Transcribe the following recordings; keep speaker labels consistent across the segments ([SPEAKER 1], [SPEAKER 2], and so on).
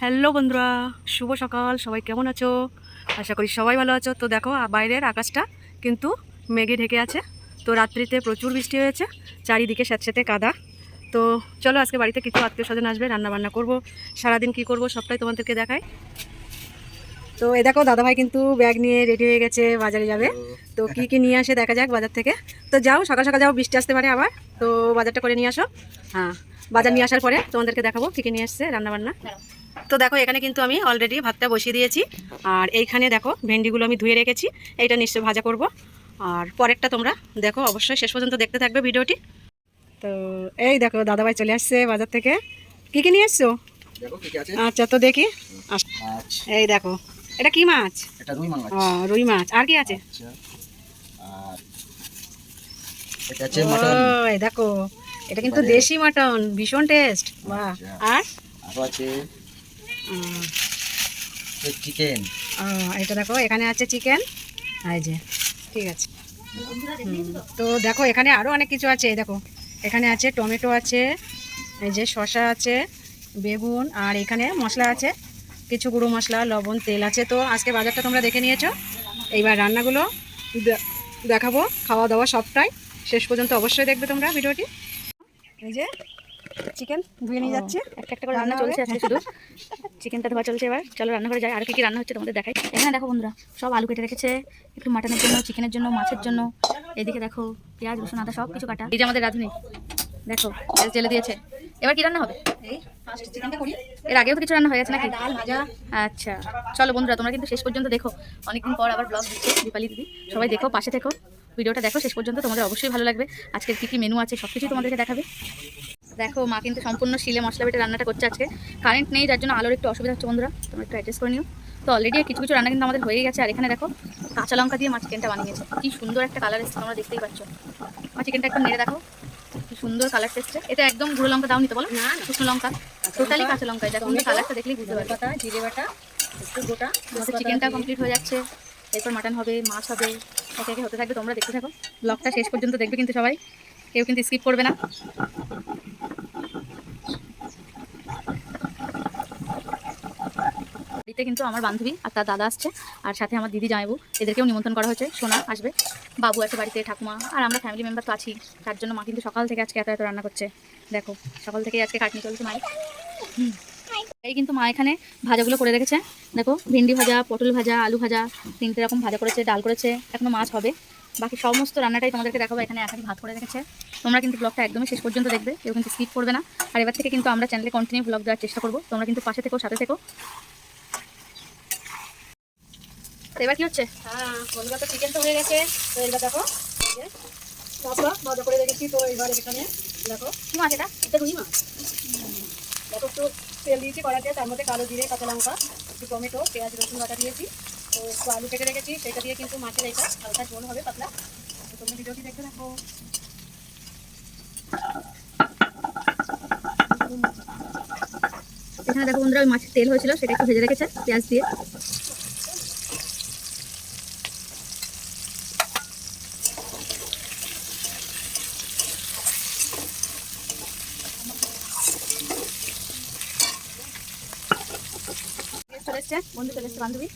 [SPEAKER 1] Hello বন্ধুরা, শুভ সকাল। সবাই কেমন আছো? আশা করি সবাই ভালো আছো। তো দেখো বাইরের আকাশটা কিন্তু মেঘে ঢেকে আছে। তো রাত্রিতে প্রচুর বৃষ্টি হয়েছে, চারিদিকে স্যাঁতস্যাঁতে কাদা। তো চলো আজকে বাড়িতে কিছু আত্মীয় স্বজন আসবে, রান্না বান্না করবো। সারাদিন কি করব সবটাই তোমাদেরকে দেখাই। তো এই দেখো দাদাভাই কিন্তু ব্যাগ নিয়ে রেডি হয়ে গেছে, বাজারে যাবে। তো কি কি নিয়ে আসে দেখা যাক বাজার থেকে। তো যাও, সকাল সকাল যাও, বৃষ্টি আসতে পারে আবার। তো বাজারটা করে নিয়ে আসো। হ্যাঁ, বাজার নিয়ে আসার পরে তোমাদেরকে দেখাবো কী কী নিয়ে আসছে রান্না বান্না। তো দেখো এখানে কিন্তু আমি অলরেডি ভাতটা বসিয়ে দিয়েছি। আর এইখানে দেখো ভেন্ডিগুলো আমি ধুয়ে রেখেছি, এইটা নিশ্চয় ভাজা করব। আর পরেরটা তোমরা দেখো, অবশ্যই শেষ পর্যন্ত দেখতে থাকবে ভিডিওটি। তো এই দেখো দাদাভাই চলে আসছে বাজার থেকে। কি কি নিয়ে এসছো? আচ্ছা, তো দেখি। এই দেখো, এটা কি মাছ?
[SPEAKER 2] এটা রুই মাছ।
[SPEAKER 1] রুই মাছ। আর কি আছে?
[SPEAKER 2] আর এটা আছে মটন।
[SPEAKER 1] এই দেখো, এটা কিন্তু দেশি মটন, ভীষণ টেস্ট। বাহ। আর
[SPEAKER 2] আরো আছে চিকেন।
[SPEAKER 1] এটা দেখো, এখানে আছে চিকেন। এই যে, ঠিক আছে। তো দেখো এখানে আরো অনেক কিছু আছে। এই দেখো, এখানে আছে টমেটো আছে, এই যে শসা আছে, বেগুন, আর এখানে মশলা আছে, কিছু গুঁড়ো মশলা, লবণ, তেল আছে। তো আজকে বাজারটা তোমরা দেখে নিয়েছো, এইবার রান্নাগুলো দেখাবো, খাওয়া দাওয়া সবটাই শেষ পর্যন্ত অবশ্যই দেখবে তোমরা ভিডিওটি। এই যে চিকেন ধুয়ে নিয়ে যাচ্ছে, একটা একটা করে রান্না চলছে আজকে, শুধু চিকেনটা ধোয়া চলছে। এবার চলো রান্না করে যাই, আর কি কি রান্না হচ্ছে তোমাদের দেখাই। এখানে দেখো বন্ধুরা, সব আলু কেটে রেখেছে, একটু মাটনের জন্য, চিকেনের জন্য, মাছের জন্য। এদিকে দেখো পেঁয়াজ, রসুন, আদা সব কিছু কাটা। এই যে আমাদের রাঁধুনি, দেখো তেল জেলে দিয়েছে। এবার কি রান্না হবে? এর আগেও তো কিছু রান্না হয়ে গেছে নাকি? ডাল ভাজা। আচ্ছা চলো বন্ধুরা, তোমরা কিন্তু শেষ পর্যন্ত দেখো, অনেকদিন পর আবার ব্লগ দিচ্ছে দীপালি দিদি। সবাই দেখো, পাশে থেকো, ভিডিওটা দেখো শেষ পর্যন্ত, তোমাদের অবশ্যই ভালো লাগবে। আজকের কি কি মেনু আছে সব কিছুই তোমাদেরকে দেখাবে। দেখো মা কিন্তু সম্পূর্ণ শিলে মশলা বেটে রান্নাটা করছে আজকে। কারেন্ট নেই, যার জন্য আলোর একটু অসুবিধা হচ্ছে বন্ধুরা, তোমরা একটু অ্যাডজাস্ট করে নিও। তো অলরেডি কিছু কিছু রান্না কিন্তু আমাদের হয়ে গেছে। আর এখানে দেখো কাঁচা লঙ্কা দিয়ে মা চিকেনটা বানিয়েছে, কি সুন্দর একটা কালার এসছে, তোমরা দেখতেই পাচ্ছ। মা চিকেনটা একটু নেড়ে দেখো, কি সুন্দর কালার এসছে। এটা একদম গুঁড়ো লঙ্কা দাও নিতে বলো, না শুকনো লঙ্কা, টোটালি কাঁচা লঙ্কা। এটা তুমি কালারটা দেখলেই বুঝতে পারবে। জিরে বাটা, একটু গোটা। আমাদের চিকেনটা কমপ্লিট হয়ে যাচ্ছে, এরপর মাটন হবে, মাছ হবে, একে একে হতে থাকবে। তোমরা দেখতে থাকো, ব্লগটা শেষ পর্যন্ত দেখবে কিন্তু সবাই, কেউ কিন্তু স্কিপ করবে না। বাড়িতে কিন্তু আমার বান্ধবী আর তার দাদা আসছে, আর সাথে আমার দিদি জামাইবু, এদেরকেও নিমন্ত্রণ করা হয়েছে। সোনা আসবে, বাবু আছে বাড়িতে, ঠাকুমা, আর আমরা ফ্যামিলি মেম্বার তো আছি। তার জন্য মা কিন্তু সকাল থেকে আজকে এত এত রান্না করছে। দেখো সকাল থেকে আজকে খাটনি চলছে মায়ের। এই কিন্তু মা এখানে ভাজাগুলো করে রেখেছে। দেখো ভেন্ডি ভাজা, পটল ভাজা, আলু ভাজা, 3টে রকম ভাজা করেছে, ডাল করেছে, এখনো মাছ হবে। বাকি সমস্ত রান্নাটাই তোমাদেরকে দেখাবো। এখানে একাধিক ভাত করে রেখেছে। তোমরা কিন্তু ব্লগটা একদমই শেষ পর্যন্ত দেখবে, কেউ কিন্তু স্কিপ করবে না। আর এবার থেকে কিন্তু আমরা চ্যানেলে কন্টিনিউ ব্লগ দেওয়ার চেষ্টা করবো, তোমরা কিন্তু পাশে থেকো, সাথে থেকো। তো এবার কি হচ্ছে? বন্ধুরা, তো চিকেন তো হয়ে গেছে। তো এবার দেখো মশলা ভাজা করে রেখেছি। তো এবার এখানে দেখো কি মাছ, এটা রুই মাছ। দেখো একটু তেল দিয়েছি কড়াইতে, তার মধ্যে কালো জিরে, কাঁচা লঙ্কা, একটু টমেটো, পেঁয়াজ, রসুন বাটা দিয়েছি। তো একটু আলু কেটে রেখেছি, সেটা দিয়ে কিন্তু মাছের এইটা হালকা ঝোল হবে, পাতলা। তো তোমরা ভিডিওটি দেখতে থাকো। এখানে দেখো বন্ধুরা, ওই মাছের তেল হয়েছিল, সেটা একটু ভেজে রেখেছে পেঁয়াজ দিয়ে। চলে এসছে বন্ধু, চলে এসছে বান্ধবী।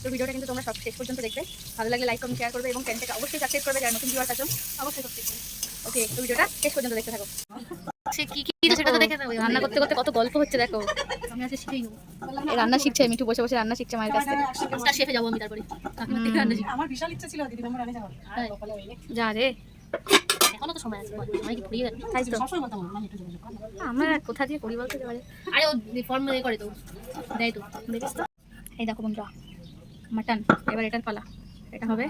[SPEAKER 1] তো ভিডিওটা কিন্তু তোমরা সব শেষ পর্যন্ত দেখবে। ভালো লাগলে লাইক কমেন্ট শেয়ার করবে, এবং চ্যানেলটাকে অবশ্যই সাবস্ক্রাইব করবে, যারা নতুন ভিউয়ার্স আছো অবশ্যই সাবস্ক্রাইব করবে। ওকে, তো ভিডিওটা শেষ পর্যন্ত দেখতে থাকো। সে কি কি সেটা তো দেখে, রান্না করতে করতে কত গল্প হচ্ছে দেখো। আমি আজকে শিখেই নেবো, রান্না শিখছে মিঠু, বসে বসে রান্না শিখছে মায়ের কাছ থেকে। মাস্টার শেফে যাবো আমি, তারপরে আমার বিশাল ইচ্ছা ছিল দিদি নাম্বার আনে যাওয়ার। যা রে, এখনো তো সময় আছে, অনেক ঘুরিয়ে যাবে। তাই তো আমরা কোথা দিয়ে করি বলতে পারে। আরে ও ফর্ম করে তো দেয়, তো দেখিস তো। এই দেখো বন্ধুরা, মাটন, এবার এটার পালা। এটা হবে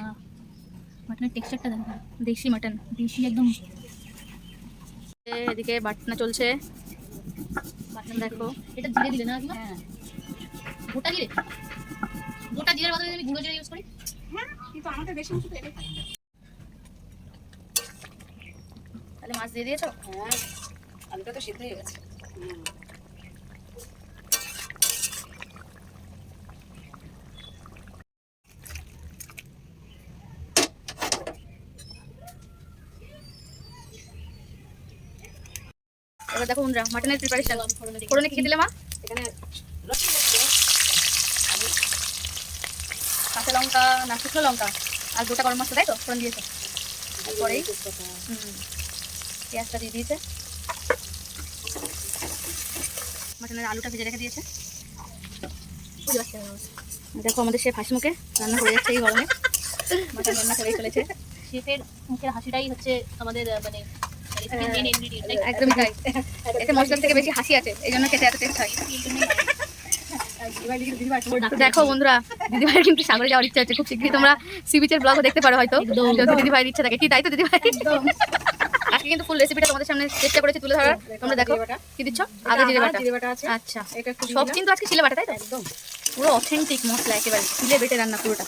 [SPEAKER 1] মাটনের টেক্সচারটা দেখো, দেশি মাটন, দেশি একদম। এদিকে বাটনা চলছে, বাটনা দেখো। এটা জিরে দিলে না? হ্যাঁ, গোটা জিরে। গোটা জিরের বদলে আমি গুঁড়ো জিরে ইউজ করি। হ্যাঁ, কিন্তু আমাদের বেশি অংশ তো এটাই। তাহলে মাছ দিয়ে দিয়েছো? হ্যাঁ, আলুটা তো সিদ্ধ হয়ে গেছে। এবার দেখো বন্ধুরা, মাটনের প্রিপারেশন। ফোড়নে কি দিলে মা? এখানে
[SPEAKER 3] লঙ্কা না শুকনো লঙ্কা আর গোটা গরম মশলা, তাই তো ফোড়ন দিয়েছে। তারপরেই পেঁয়াজটা দিয়ে দিয়েছে, মাটনের আলুটা ভেজে রেখে দিয়েছে। দেখো আমাদের সে হাসি মুখে রান্না করে যাচ্ছে এই গরমে, মাটন রান্না করেই চলেছে।
[SPEAKER 4] শেফের মুখের হাসিটাই হচ্ছে আমাদের মানে মেন ইনগ্রেডিয়েন্ট।
[SPEAKER 3] একদমই তাই, এতে মশলার থেকে বেশি হাসি আছে, এই জন্য খেতে এত টেস্ট হয়। দেখো বন্ধুরা, দিদিভাইয়ের কিন্তু সাগরে যাওয়ার ইচ্ছা হচ্ছে, খুব শীঘ্রই তোমরা সি বিচের ব্লগও দেখতে পারো হয়তো, যদি দিদিভাইয়ের ইচ্ছা থাকে। কি তাই তো দিদিভাই? আজকে কিন্তু ফুল রেসিপিটা তোমাদের সামনে চেষ্টা করেছি তুলে ধরার। তোমরা দেখো কি দিচ্ছ, আদা জিরে বাটা আছে। আচ্ছা, সব কিন্তু আজকে শিলে বাটা, তাই তো? একদম পুরো অথেন্টিক মশলা, একেবারে শিলে বেটে রান্না পুরোটা।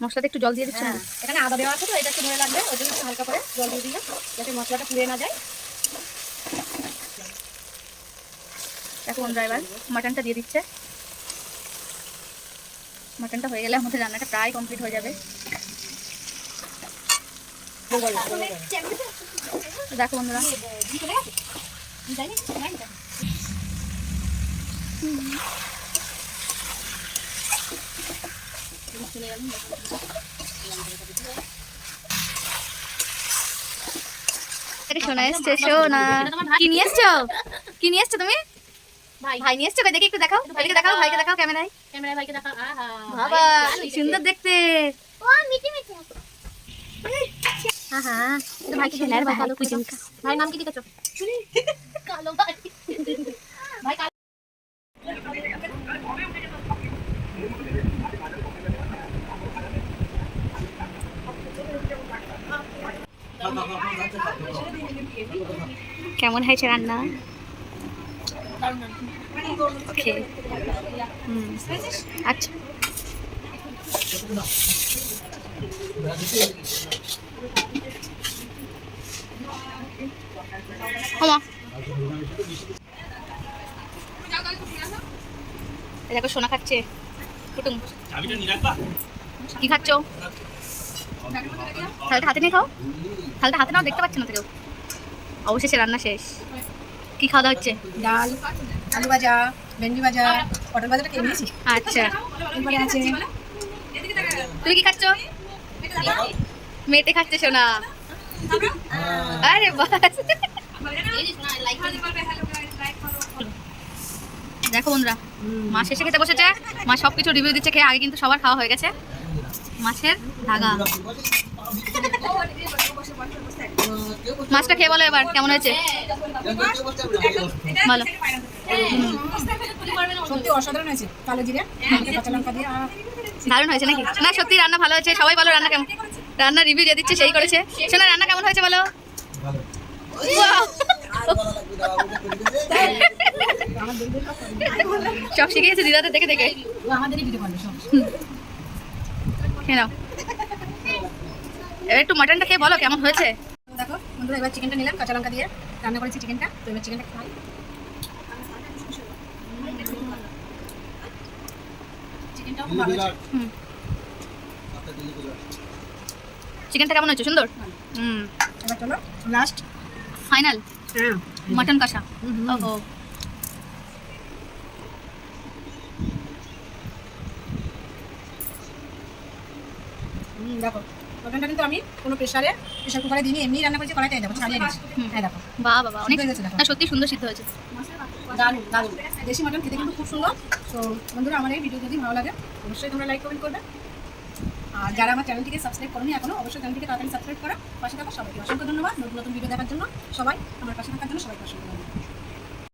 [SPEAKER 3] মশলাতে একটু জল দিয়ে দিচ্ছি।
[SPEAKER 1] এখানে আদা দেওয়া আছে তো, এটা একটু ধরে লাগবে, ওই জন্য একটু হালকা করে জল দিয়ে দিলাম যাতে মশলাটা পুড়ে না যায়।
[SPEAKER 3] দেখো বন্ধুরা, এবার মাটনটা দিয়ে দিচ্ছে। মাটনটা হয়ে গেলে আমাদের রান্নাটা প্রায় কমপ্লিট হয়ে যাবে। দেখো বন্ধুরা, সোনা এসছে, সোনা কি নিয়ে এসছো? কি নিয়ে এসছো তুমি? ভাই নিয়ে এসছো, দেখি একটু দেখাও, ভাইকে দেখাও, ভাইকে দেখাও ক্যামেরায়।
[SPEAKER 4] ভাইকে দেখা। আহা
[SPEAKER 3] বাবা কি সুন্দর দেখতে। আহা তো ভাইকে খেলার ভালো কুচিঙ্কা।
[SPEAKER 4] ভাই নাম কি লিখেছো? কালো ভাই। ভাই কালো।
[SPEAKER 3] কেমন হয়েছে রান্না? ওকে, আচ্ছা। দেখো সোনা খাচ্ছে কুটুম। কি খাচ্ছ? থালটা হাতে নিয়ে খাও, থালটা হাতে নাও, দেখতে পাচ্ছ না তো কেউ। অবশেষে রান্না শেষ। কি খাওয়া দাওয়া হচ্ছে?
[SPEAKER 1] ডাল, আলু ভাজা, ভেন্ডি ভাজা, পটল ভাজাটা খেয়ে নিয়েছি।
[SPEAKER 3] আচ্ছা,
[SPEAKER 1] এরপরে আছে
[SPEAKER 3] তুমি কি খাচ্ছ? মেটে খাচ্ছে সোনা। আরে বাস, দেখো বন্ধুরা, মা শেষে খেতে বসেছে। মা সবকিছু রিভিউ দিচ্ছে খেয়ে। আগে কিন্তু সবার খাওয়া হয়ে গেছে। মাছের ধাগা, মাছটা খেয়ে বলো এবার কেমন হয়েছে বলো।
[SPEAKER 1] সত্যি অসাধারণ হয়েছে, কালো জিরে কাঁচা লঙ্কা দিয়ে।
[SPEAKER 3] দারুণ হয়েছে নাকি? না সত্যি রান্না ভালো হয়েছে। সবাই বলো রান্না কেমন। রান্না রিভিউ দিয়ে দিচ্ছে, সেই করেছে। শোনা রান্না কেমন হয়েছে বলো। সব শিখে গেছে দিদাদের দেখে দেখে।
[SPEAKER 1] আমাদেরই দিতে পারবে সব।
[SPEAKER 3] খেয়ে নাও, এবার একটু মাটনটা খেয়ে বলো কেমন হয়েছে।
[SPEAKER 1] দেখো বন্ধুরা, এবার চিকেনটা নিলাম, কাঁচা লঙ্কা দিয়ে রান্না করেছি চিকেনটা। তো এবার চিকেনটা খাই। চিকেনটাও খুব ভালো হয়েছে।
[SPEAKER 3] চিকেনটা কেমন হয়েছে? সুন্দর।
[SPEAKER 1] এবার চলো লাস্ট
[SPEAKER 3] ফাইনাল মাটন কষা। ওহো,
[SPEAKER 1] দেখো মটনটা কিন্তু আমি কোনো প্রেসার কুকারে দিইনি, এমনি রান্না করেছি কড়াইতে। দেখো ছাড়িয়ে গেছি। হ্যাঁ দেখো,
[SPEAKER 3] বাহ বাবা, অনেক
[SPEAKER 1] হয়ে গেছে দেখো।
[SPEAKER 3] না সত্যি সুন্দর সিদ্ধ হয়েছে।
[SPEAKER 1] দারুণ দারুণ। দেশি মটন খেতে কিন্তু খুব সুন্দর। তো বন্ধুরা, আমার এই ভিডিও যদি ভালো লাগে অবশ্যই তোমরা লাইক কমেন্ট করবে। আর যারা আমার চ্যানেলটিকে সাবস্ক্রাইব করোনি এখনো, অবশ্যই চ্যানেলটিকে তাড়াতাড়ি সাবস্ক্রাইব করো। পাশে থাকো। সবাইকে অসংখ্য ধন্যবাদ নতুন নতুন ভিডিও দেখার জন্য। সবাই আমার পাশে থাকার জন্য সবাইকে অসংখ্য ধন্যবাদ।